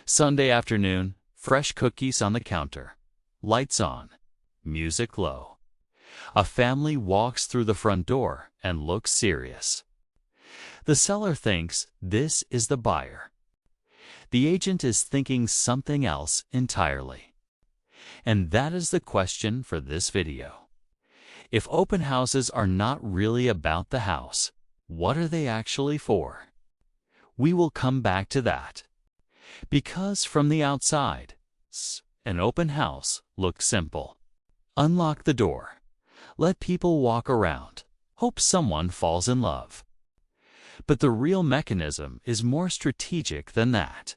Sunday afternoon, fresh cookies on the counter, lights on, music low. A family walks through the front door and looks serious. The seller thinks this is the buyer. The agent is thinking something else entirely. And that is the question for this video. If open houses are not really about the house, what are they actually for? We will come back to that. Because from the outside, an open house looks simple. Unlock the door. Let people walk around. Hope someone falls in love. But the real mechanism is more strategic than that.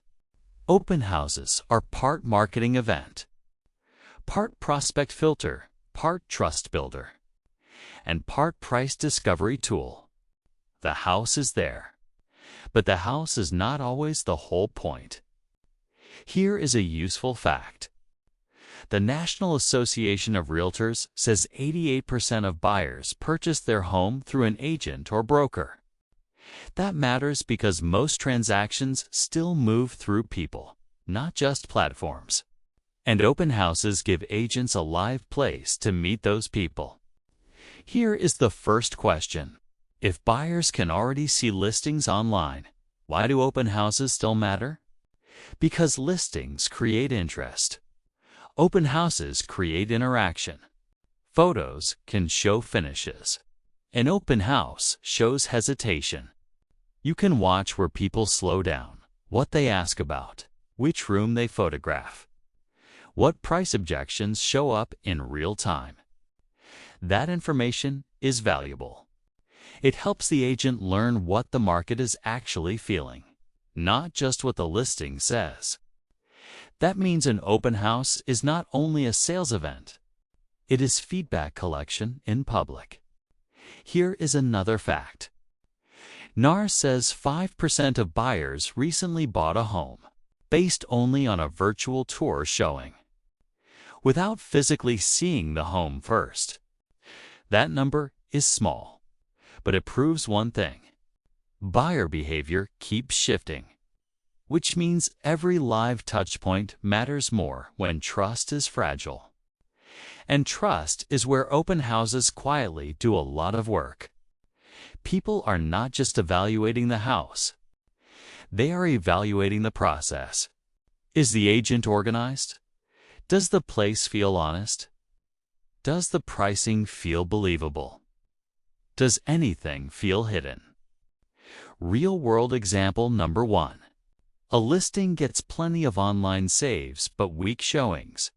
Open houses are part marketing event, part prospect filter, part trust builder, and part price discovery tool. The house is there, but the house is not always the whole point. Here is a useful fact. The National Association of Realtors says 88% of buyers purchase their home through an agent or broker. That matters because most transactions still move through people, not just platforms. And open houses give agents a live place to meet those people. Here is the first question. If buyers can already see listings online, why do open houses still matter? Because listings create interest. Open houses create interaction. Photos can show finishes. An open house shows hesitation. You can watch where people slow down, what they ask about, which room they photograph, what price objections show up in real time. That information is valuable. It helps the agent learn what the market is actually feeling, not just what the listing says. That means an open house is not only a sales event, it is feedback collection in public. Here is another fact. NAR says 5% of buyers recently bought a home, based only on a virtual tour showing, without physically seeing the home first. That number is small, but it proves one thing. Buyer behavior keeps shifting, which means every live touchpoint matters more when trust is fragile. And trust is where open houses quietly do a lot of work. People are not just evaluating the house. They are evaluating the process. Is the agent organized? Does the place feel honest? Does the pricing feel believable? Does anything feel hidden? Real-world example number 1. A listing gets plenty of online saves but weak showings.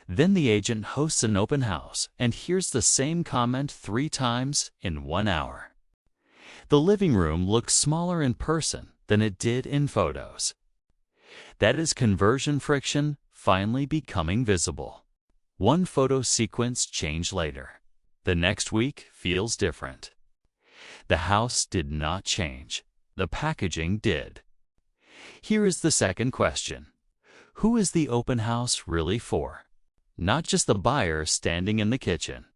Then the agent hosts an open house and hears the same comment 3 times in 1 hour. The living room looks smaller in person than it did in photos. That is conversion friction finally becoming visible. One photo sequence changed later. The next week feels different. The house did not change. The packaging did. Here is the second question. Who is the open house really for? Not just the buyer standing in the kitchen.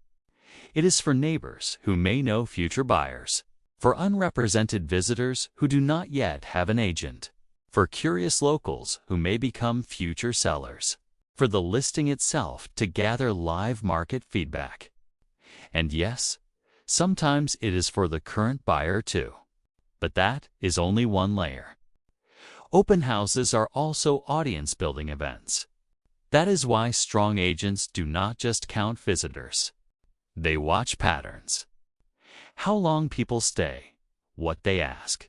It is for neighbors who may know future buyers, for unrepresented visitors who do not yet have an agent, for curious locals who may become future sellers, for the listing itself to gather live market feedback. And yes, sometimes it is for the current buyer too. But that is only one layer. Open houses are also audience-building events. That is why strong agents do not just count visitors. They watch patterns. How long people stay, what they ask,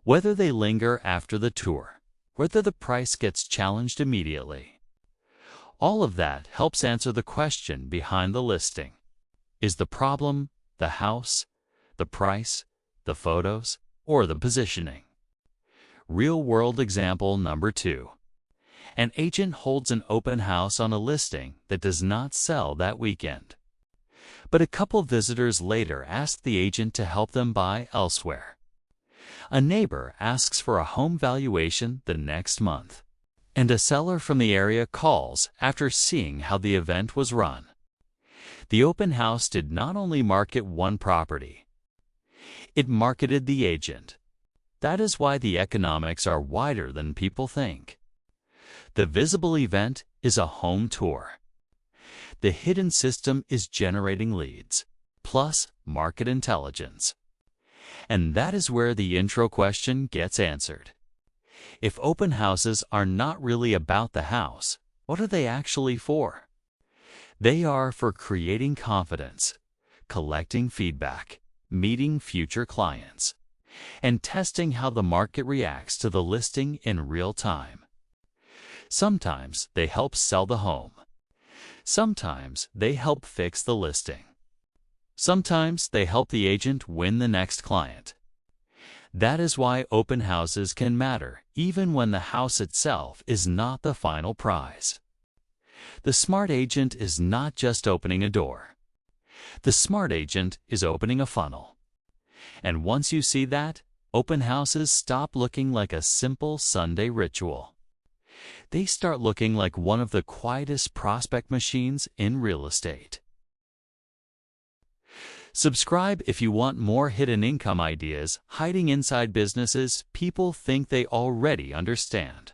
whether they linger after the tour, whether the price gets challenged immediately. All of that helps answer the question behind the listing. Is the problem the house, the price, the photos, or the positioning? Real-world example number 2. An agent holds an open house on a listing that does not sell that weekend. But a couple visitors later ask the agent to help them buy elsewhere. A neighbor asks for a home valuation the next month, and a seller from the area calls after seeing how the event was run. The open house did not only market one property, it marketed the agent. That is why the economics are wider than people think. The visible event is a home tour. The hidden system is generating leads, plus market intelligence. And that is where the intro question gets answered. If open houses are not really about the house, what are they actually for? They are for creating confidence, collecting feedback, meeting future clients, and testing how the market reacts to the listing in real time. Sometimes they help sell the home. Sometimes they help fix the listing. Sometimes they help the agent win the next client. That is why open houses can matter even when the house itself is not the final prize. The smart agent is not just opening a door. The smart agent is opening a funnel. And once you see that, open houses stop looking like a simple Sunday ritual. They start looking like one of the quietest prospect machines in real estate. Subscribe if you want more hidden income ideas hiding inside businesses people think they already understand.